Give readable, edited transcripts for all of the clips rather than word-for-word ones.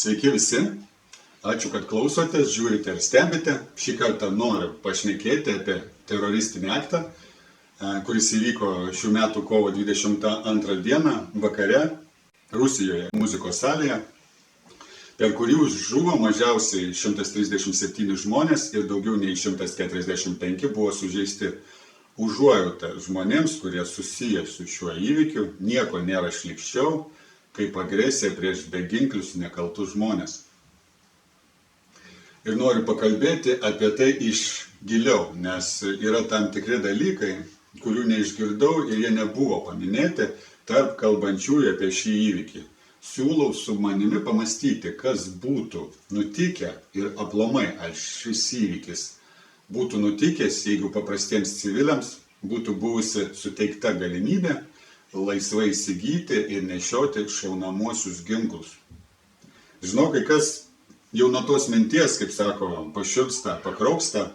Sveiki visi, ačiū, kad klausotės, žiūrite ir stebite. Šį kartą noriu pašnekėti apie teroristinį aktą, kuris įvyko šių metų kovo 22 dieną vakare Rusijoje muzikos salėje, per kurį žuvo mažiausiai 137 žmonės ir daugiau nei 145 buvo sužeisti. Užuojauta žmonėms, kurie susiję su šiuo įvykiu, nieko nėra šlykščiau, kaip agresija prieš beginklius nekaltus žmonės. Ir noriu pakalbėti apie tai iš giliau, nes yra tam tikri dalykai, kurių neišgirdau ir jie nebuvo paminėti tarp kalbančiųjų apie šį įvykį. Siūlau su manimi pamastyti, kas būtų nutikę ir aplamai, ar šis įvykis būtų nutikęs, jeigu paprastiems civiliams būtų buvusi suteikta galimybė laisvai įsigyti ir nešioti šaunamuosius ginklus. Žinau, kai kas jau nuo tos minties, kaip sako, pašiurpsta, pakraupsta.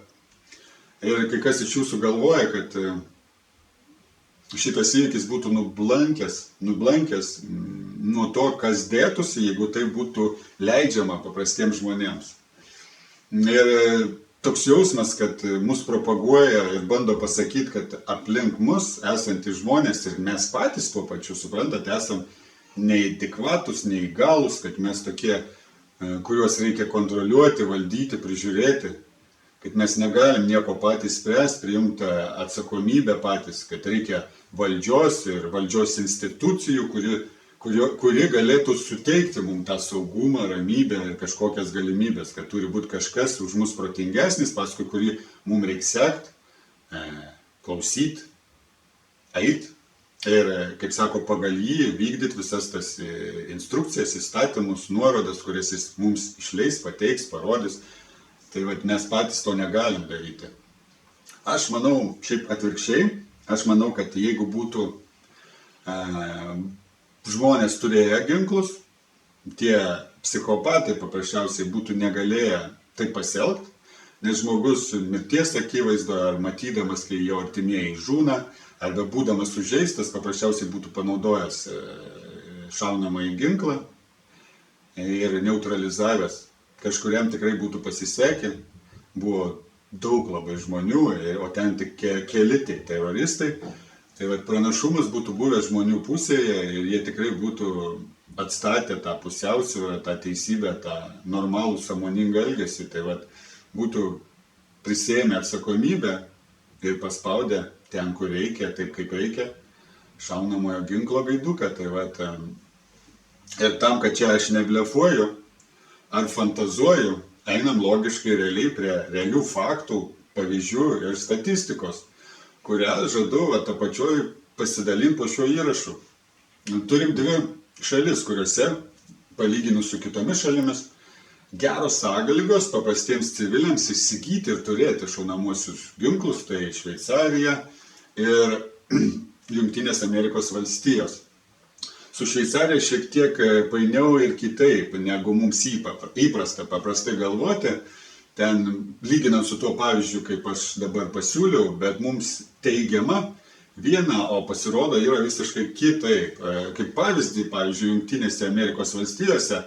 Ir kai kas iš jūsų galvoja, kad šitas įvykis būtų nublankęs nuo to, kas dėtųsi, jeigu tai būtų leidžiama paprastiems žmonėms. Ir toks jausmas, kad mus propaguoja ir bando pasakyti, kad aplink mus esantys žmonės ir mes patys tuo pačiu, suprantate, esam neadekvatus, neįgalus, kad mes tokie, kuriuos reikia kontroliuoti, valdyti, prižiūrėti, kad mes negalim nieko patys spręsti, priimti atsakomybę patys, kad reikia valdžios ir valdžios institucijų, kuri galėtų suteikti mums tą saugumą, ramybę ir kažkokias galimybės, kad turi būti kažkas už mus protingesnis, paskui kurį mums reikia sekti, klausyti, eiti ir, kaip sako, pagal jį vykdyti visas tas instrukcijas, įstatymus, nuorodas, kurias jis mums išleis, pateiks, parodys. Tai mes patys to negalim daryti. Aš manau, šiaip atvirkščiai, aš manau, kad jeigu būtų žmonės turėję ginklus, tie psichopatai paprasčiausiai būtų negalėję taip pasielgti, nes žmogus mirties akivaizdoje ar matydamas, kai jo artimieji žūna, arba būdamas sužeistas, paprasčiausiai būtų panaudojęs šaunamąjį ginklą ir neutralizavęs. Kažkuriam tikrai būtų pasisekę, buvo daug labai žmonių, o ten tik keli tik teroristai. Tai pranašumas būtų buvęs žmonių pusėje ir jie tikrai būtų atstatę tą pusiausvyrą, tą teisybę, tą normalų sąmoningą elgesį. Tai būtų prisiėmę atsakomybę ir paspaudę ten, kur reikia, taip kaip reikia, šaunamojo ginklo gaiduką. Ir tam, kad čia aš neblefuoju ar fantazuoju, einam logiškai realiai prie realių faktų, pavyzdžių ir statistikos, kurią žadu apačioj pasidalinti po šiuo įrašu. Turim dvi šalis, kuriuose, palyginus su kitomis šalimis, geros sąlygos paprastiems civiliams įsigyti ir turėti šaunamuosius ginklus, tai Šveicarija ir Jungtinės Amerikos valstijos. Su Šveicarija šiek tiek painiau ir kitaip, negu mums įprasta paprastai galvoti. Ten, lyginant su tuo pavyzdžiu, kaip aš dabar pasiūliau, bet mums teigiama viena, o pasirodo yra visiškai kitaip. Kaip pavyzdį, pavyzdžiui, Jungtinėse Amerikos valstijose,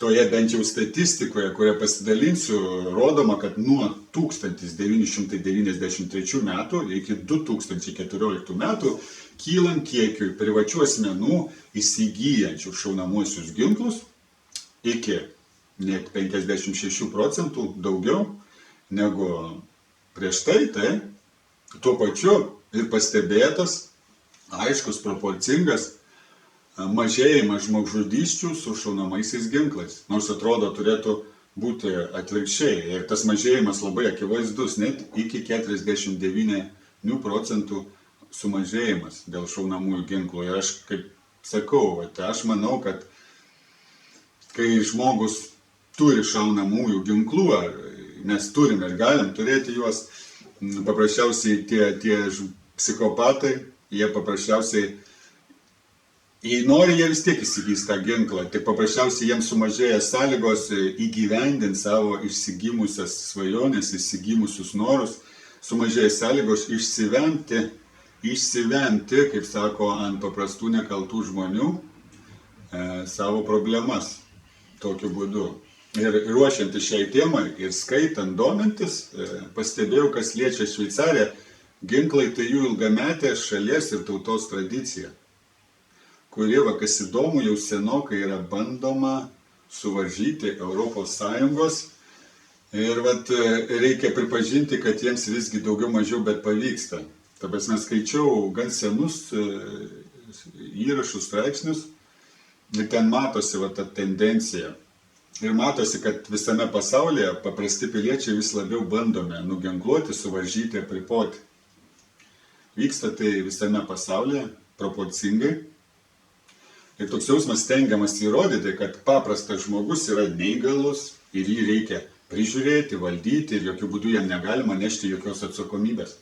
toje bent jau statistikoje, kurią pasidalinsiu, rodoma, kad nuo 1993 metų iki 2014 metų kylant kiekiui privačių asmenų įsigyjančių šaunamuosius ginklus iki net 56% daugiau negu prieš tai, tuo pačiu ir pastebėtas aiškus proporcingas mažėjimas žmogžudysčių su šaunamaisiais ginklais. Nors atrodo turėtų būti atvirkščiai. Ir tas mažėjimas labai akivaizdus, net iki 49% sumažėjimas dėl šaunamųjų ginklų. Ir aš, kaip sakau, aš manau, kad kai žmogus turi šaunamųjų ginklų, mes turim ir galim turėti juos, paprasčiausiai tie psichopatai, jie paprasčiausiai, jei nori, jie vis tiek įsigys tą ginklą, tik paprasčiausiai jiems sumažėja sąlygos įgyvendinti savo išsigimusias svajonės, išsigimusius norus, sumažėja sąlygos išsivemti, kaip sako, ant paprastų nekaltų žmonių savo problemas. tokiu būdu. Ir ruošiantis šiai temai ir skaitant, domintis, pastebėjau, kas liečia Šveicariją, ginklai tai jų ilgametė šalies ir tautos tradicija, kuri, kas įdomu, jau senokai yra bandoma suvaržyti ES. Ir reikia pripažinti, kad jiems visgi daugiau mažiau bet pavyksta. Ta prasme, skaičiau gan senus įrašus, straipsnius ir ten matosi ta tendencija. Ir matosi, kad visame pasaulyje paprasti piliečiai vis labiau bandome nuginkluoti, suvaržyti, apriboti. Vyksta tai visame pasaulyje proporcingai. Ir toks jausmas stengiamas įrodyti, kad paprastas žmogus yra neįgalus ir jį reikia prižiūrėti, valdyti ir jokių būdų jam negalima nešti jokios atsakomybės.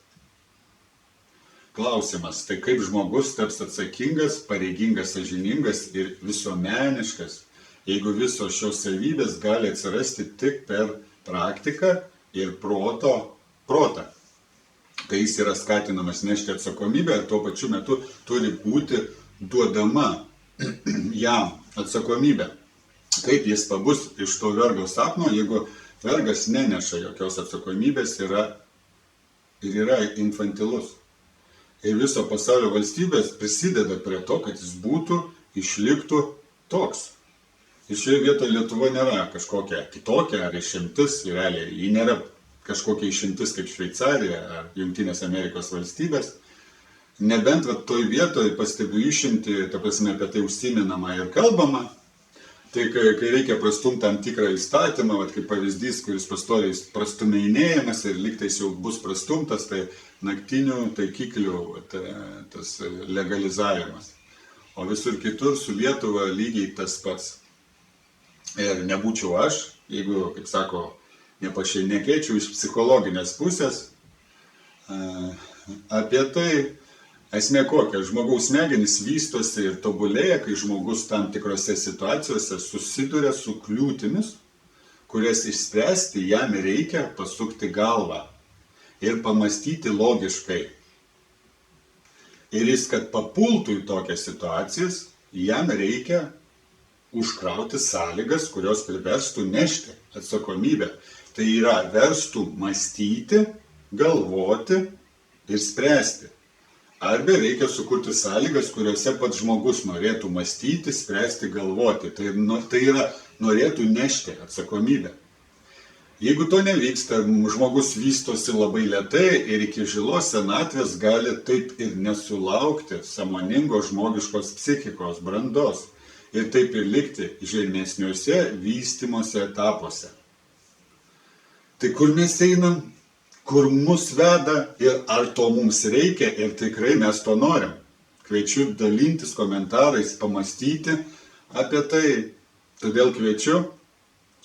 Klausimas, tai kaip žmogus taps atsakingas, pareigingas, sąžiningas ir visuomeniškas, jeigu visos šios savybės gali atsirasti tik per praktiką ir protą. Tai jis yra skatinamas nešti atsakomybę ir tuo pačiu metu turi būti duodama jam atsakomybė. Kaip jis pabus iš to vergo sapno, jeigu vergas neneša jokios atsakomybės ir yra infantilus. Ir viso pasaulio valstybės prisideda prie to, kad jis išliktų toks. Ir šioje vietoje Lietuva nėra kažkokia kitokia ar išimtis, realiai. Ji nėra kažkokia išimtis kaip Šveicarija ar Jungtinės Amerikos valstybės. Nebent toj vietoje pastebiu išimti, ta prasme, apie tai užsiminama ir kalbama. Tai kai reikia prastumti tam tikrą įstatymą, kaip pavyzdys, kuris pastoviai prastumeinėjimas ir lygtais jau bus prastumtas, tai naktinių taikiklių tas legalizavimas. O visur kitur su Lietuva lygiai tas pats. Ir nebūčiau aš, jeigu, kaip sako, nepašnekėčiau iš psichologinės pusės apie tai. Esmė kokia, žmogaus smegenys vystosi ir tobulėja, kai žmogus tam tikrose situacijose susiduria su kliūtimis, kurias išspręsti jam reikia pasukti galvą ir pamastyti logiškai. Ir jis, kad papultų į tokias situacijas, jam reikia užkrauti sąlygas, kurios priverstų nešti atsakomybę. Tai yra verstų mąstyti, galvoti ir spręsti. Arba reikia sukurti sąlygas, kuriuose pats žmogus norėtų mąstyti, spręsti, galvoti. Tai yra norėtų nešti atsakomybę. Jeigu to nevyksta, žmogus vystosi labai lėtai ir iki žilos senatvės gali taip ir nesulaukti sąmoningos žmogiškos psichikos brandos ir taip ir likti žemesniuose vystymosi etapuose. Tai kur mes einam? Kur mus veda ir ar to mums reikia ir tikrai mes to norim. Kviečiu dalintis komentarais, pamastyti apie tai. Todėl kviečiu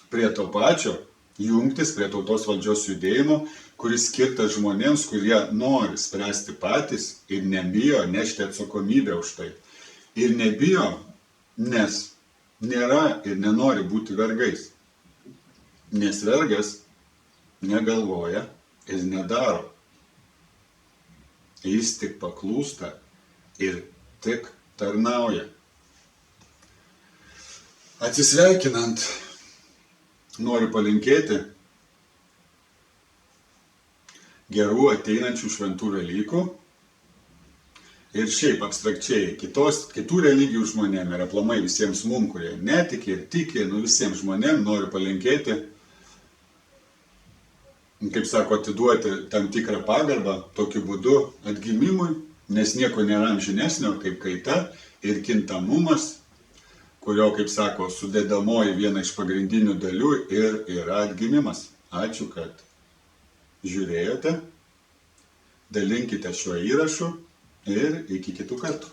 prie to pačio jungtis prie tautos valdžios judėjimo, kuris skirtas žmonėms, kurie nori spręsti patys ir nebijo nešti atsakomybę už tai. Ir nebijo, nes nėra ir nenori būti vergais. Nes vergas negalvoja ir nedaro. Jis tik paklūsta ir tik tarnauja. Atsisveikinant, noriu palinkėti gerų ateinančių šventų Velykų ir šiaip abstrakčiai kitų religijų žmonėm ir aplamai visiems mums, kurie netiki ir tiki, visiems žmonėm noriu palinkėti, kaip sako, atiduoti tam tikrą pagarbą tokiu būdu atgimimui, nes nieko nėra amžinesnio kaip kaita ir kintamumas, kurio, kaip sako, sudedamoji viena iš pagrindinių dalių ir yra atgimimas. Ačiū, kad žiūrėjote, dalinkite šiuo įrašu ir iki kitų kartų.